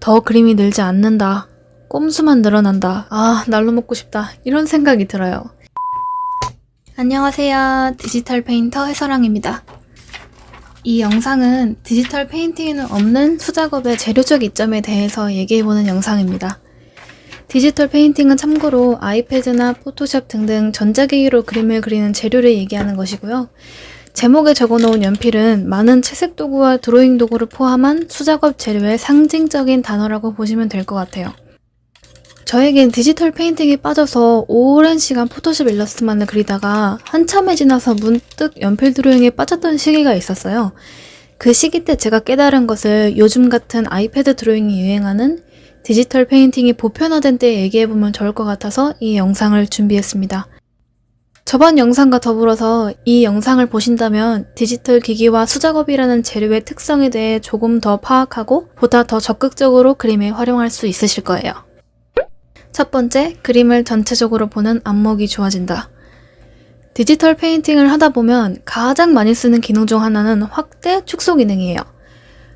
더 그림이 늘지 않는다. 꼼수만 늘어난다. 아, 날로 먹고 싶다. 이런 생각이 들어요. 안녕하세요. 디지털 페인터 해서랑입니다. 이 영상은 디지털 페인팅에는 없는 수작업의 재료적 이점에 대해서 얘기해보는 영상입니다. 디지털 페인팅은 참고로 아이패드나 포토샵 등등 전자기기로 그림을 그리는 재료를 얘기하는 것이고요. 제목에 적어놓은 연필은 많은 채색 도구와 드로잉 도구를 포함한 수작업 재료의 상징적인 단어라고 보시면 될 것 같아요. 저에겐 디지털 페인팅에 빠져서 오랜 시간 포토샵 일러스트만을 그리다가 한참이 지나서 문득 연필 드로잉에 빠졌던 시기가 있었어요. 그 시기 때 제가 깨달은 것을 요즘 같은 아이패드 드로잉이 유행하는 디지털 페인팅이 보편화된 때 얘기해보면 좋을 것 같아서 이 영상을 준비했습니다. 저번 영상과 더불어서 이 영상을 보신다면 디지털 기기와 수작업이라는 재료의 특성에 대해 조금 더 파악하고 보다 더 적극적으로 그림에 활용할 수 있으실 거예요. 첫 번째, 그림을 전체적으로 보는 안목이 좋아진다. 디지털 페인팅을 하다 보면 가장 많이 쓰는 기능 중 하나는 확대, 축소 기능이에요.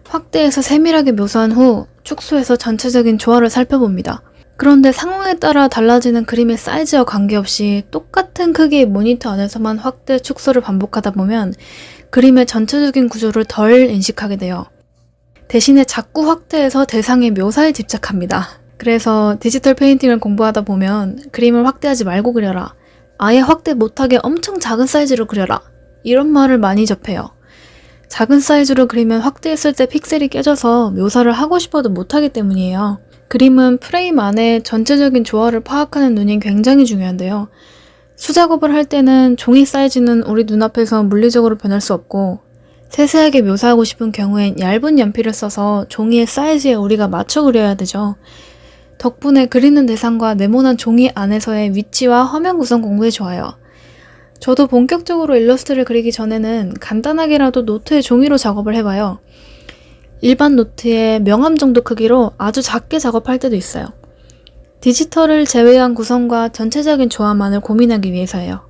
확대해서 세밀하게 묘사한 후 축소해서 전체적인 조화를 살펴봅니다. 그런데 상황에 따라 달라지는 그림의 사이즈와 관계없이 똑같은 크기의 모니터 안에서만 확대, 축소를 반복하다 보면 그림의 전체적인 구조를 덜 인식하게 돼요. 대신에 자꾸 확대해서 대상의 묘사에 집착합니다. 그래서 디지털 페인팅을 공부하다 보면 그림을 확대하지 말고 그려라. 아예 확대 못하게 엄청 작은 사이즈로 그려라. 이런 말을 많이 접해요. 작은 사이즈로 그리면 확대했을 때 픽셀이 깨져서 묘사를 하고 싶어도 못하기 때문이에요. 그림은 프레임 안에 전체적인 조화를 파악하는 눈이 굉장히 중요한데요. 수작업을 할 때는 종이 사이즈는 우리 눈앞에서 물리적으로 변할 수 없고 세세하게 묘사하고 싶은 경우엔 얇은 연필을 써서 종이의 사이즈에 우리가 맞춰 그려야 되죠. 덕분에 그리는 대상과 네모난 종이 안에서의 위치와 화면 구성 공부에 좋아요. 저도 본격적으로 일러스트를 그리기 전에는 간단하게라도 노트에 종이로 작업을 해봐요. 일반 노트의 명암 정도 크기로 아주 작게 작업할 때도 있어요. 디지털을 제외한 구성과 전체적인 조화만을 고민하기 위해서예요.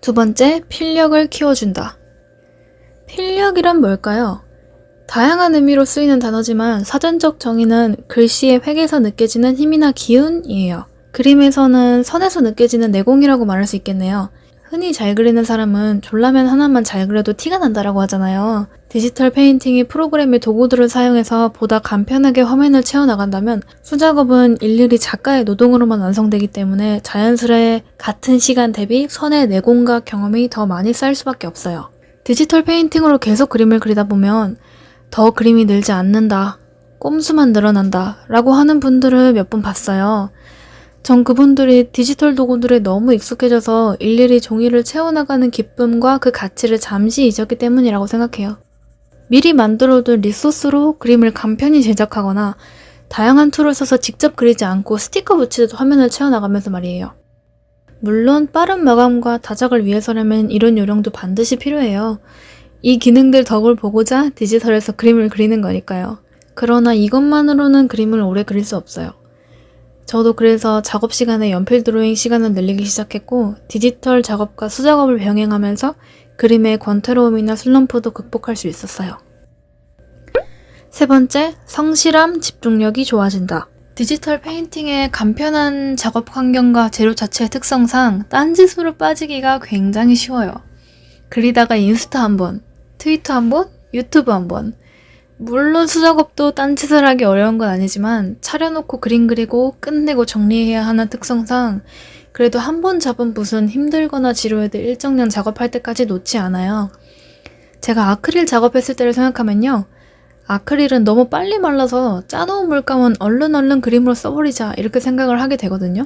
두 번째, 필력을 키워준다. 필력이란 뭘까요? 다양한 의미로 쓰이는 단어지만 사전적 정의는 글씨의 획에서 느껴지는 힘이나 기운이에요. 그림에서는 선에서 느껴지는 내공이라고 말할 수 있겠네요. 흔히 잘 그리는 사람은 졸라맨 하나만 잘 그려도 티가 난다라고 하잖아요. 디지털 페인팅이 프로그램의 도구들을 사용해서 보다 간편하게 화면을 채워나간다면 수작업은 일일이 작가의 노동으로만 완성되기 때문에 자연스레 같은 시간 대비 선의 내공과 경험이 더 많이 쌓일 수밖에 없어요. 디지털 페인팅으로 계속 그림을 그리다 보면 더 그림이 늘지 않는다, 꼼수만 늘어난다 라고 하는 분들을 몇 분 봤어요. 전 그분들이 디지털 도구들에 너무 익숙해져서 일일이 종이를 채워나가는 기쁨과 그 가치를 잠시 잊었기 때문이라고 생각해요. 미리 만들어둔 리소스로 그림을 간편히 제작하거나 다양한 툴을 써서 직접 그리지 않고 스티커 붙이듯 화면을 채워나가면서 말이에요. 물론 빠른 마감과 다작을 위해서라면 이런 요령도 반드시 필요해요. 이 기능들 덕을 보고자 디지털에서 그림을 그리는 거니까요. 그러나 이것만으로는 그림을 오래 그릴 수 없어요. 저도 그래서 작업 시간에 연필 드로잉 시간을 늘리기 시작했고 디지털 작업과 수작업을 병행하면서 그림의 권태로움이나 슬럼프도 극복할 수 있었어요. 세 번째, 성실함, 집중력이 좋아진다. 디지털 페인팅의 간편한 작업 환경과 재료 자체의 특성상 딴짓으로 빠지기가 굉장히 쉬워요. 그리다가 인스타 한번, 트위터 한번, 유튜브 한번. 물론 수작업도 딴짓을 하기 어려운 건 아니지만 차려놓고 그림 그리고 끝내고 정리해야 하는 특성상 그래도 한 번 잡은 붓은 힘들거나 지루해도 일정량 작업할 때까지 놓지 않아요. 제가 아크릴 작업했을 때를 생각하면요. 아크릴은 너무 빨리 말라서 짜놓은 물감은 얼른 그림으로 써버리자 이렇게 생각을 하게 되거든요.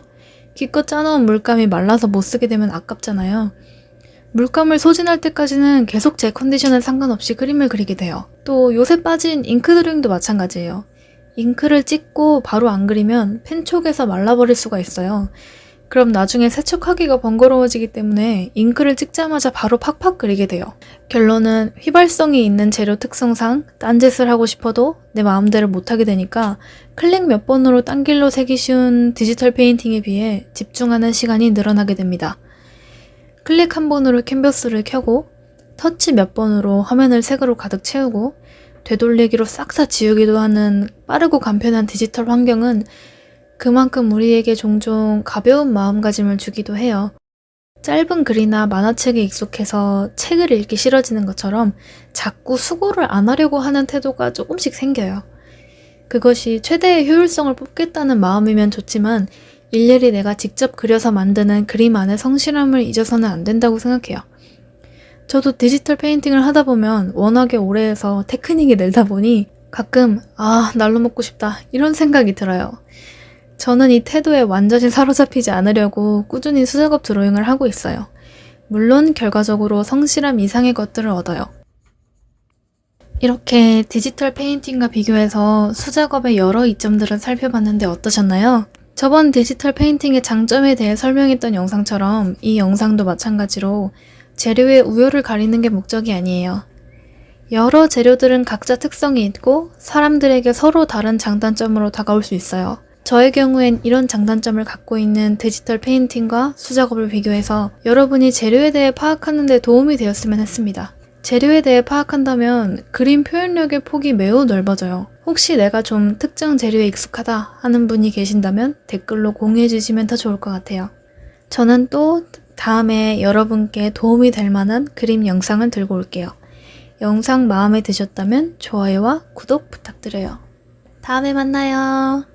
기껏 짜놓은 물감이 말라서 못 쓰게 되면 아깝잖아요. 물감을 소진할 때까지는 계속 제 컨디션에 상관없이 그림을 그리게 돼요. 또 요새 빠진 잉크 드로잉도 마찬가지예요. 잉크를 찍고 바로 안 그리면 펜촉에서 말라버릴 수가 있어요. 그럼 나중에 세척하기가 번거로워지기 때문에 잉크를 찍자마자 바로 팍팍 그리게 돼요. 결론은 휘발성이 있는 재료 특성상 딴짓을 하고 싶어도 내 마음대로 못하게 되니까 클릭 몇 번으로 딴 길로 새기 쉬운 디지털 페인팅에 비해 집중하는 시간이 늘어나게 됩니다. 클릭 한 번으로 캔버스를 켜고 터치 몇 번으로 화면을 색으로 가득 채우고 되돌리기로 싹 다 지우기도 하는 빠르고 간편한 디지털 환경은 그만큼 우리에게 종종 가벼운 마음가짐을 주기도 해요. 짧은 글이나 만화책에 익숙해서 책을 읽기 싫어지는 것처럼 자꾸 수고를 안 하려고 하는 태도가 조금씩 생겨요. 그것이 최대의 효율성을 뽑겠다는 마음이면 좋지만 일일이 내가 직접 그려서 만드는 그림 안의 성실함을 잊어서는 안 된다고 생각해요. 저도 디지털 페인팅을 하다 보면 워낙에 오래 해서 테크닉이 늘다 보니 가끔 날로 먹고 싶다 이런 생각이 들어요. 저는 이 태도에 완전히 사로잡히지 않으려고 꾸준히 수작업 드로잉을 하고 있어요. 물론 결과적으로 성실함 이상의 것들을 얻어요. 이렇게 디지털 페인팅과 비교해서 수작업의 여러 이점들을 살펴봤는데 어떠셨나요? 저번 디지털 페인팅의 장점에 대해 설명했던 영상처럼 이 영상도 마찬가지로 재료의 우열을 가리는 게 목적이 아니에요. 여러 재료들은 각자 특성이 있고 사람들에게 서로 다른 장단점으로 다가올 수 있어요. 저의 경우엔 이런 장단점을 갖고 있는 디지털 페인팅과 수작업을 비교해서 여러분이 재료에 대해 파악하는 데 도움이 되었으면 했습니다. 재료에 대해 파악한다면 그림 표현력의 폭이 매우 넓어져요. 혹시 내가 좀 특정 재료에 익숙하다 하는 분이 계신다면 댓글로 공유해 주시면 더 좋을 것 같아요. 저는 또 다음에 여러분께 도움이 될 만한 그림 영상을 들고 올게요. 영상 마음에 드셨다면 좋아요와 구독 부탁드려요. 다음에 만나요.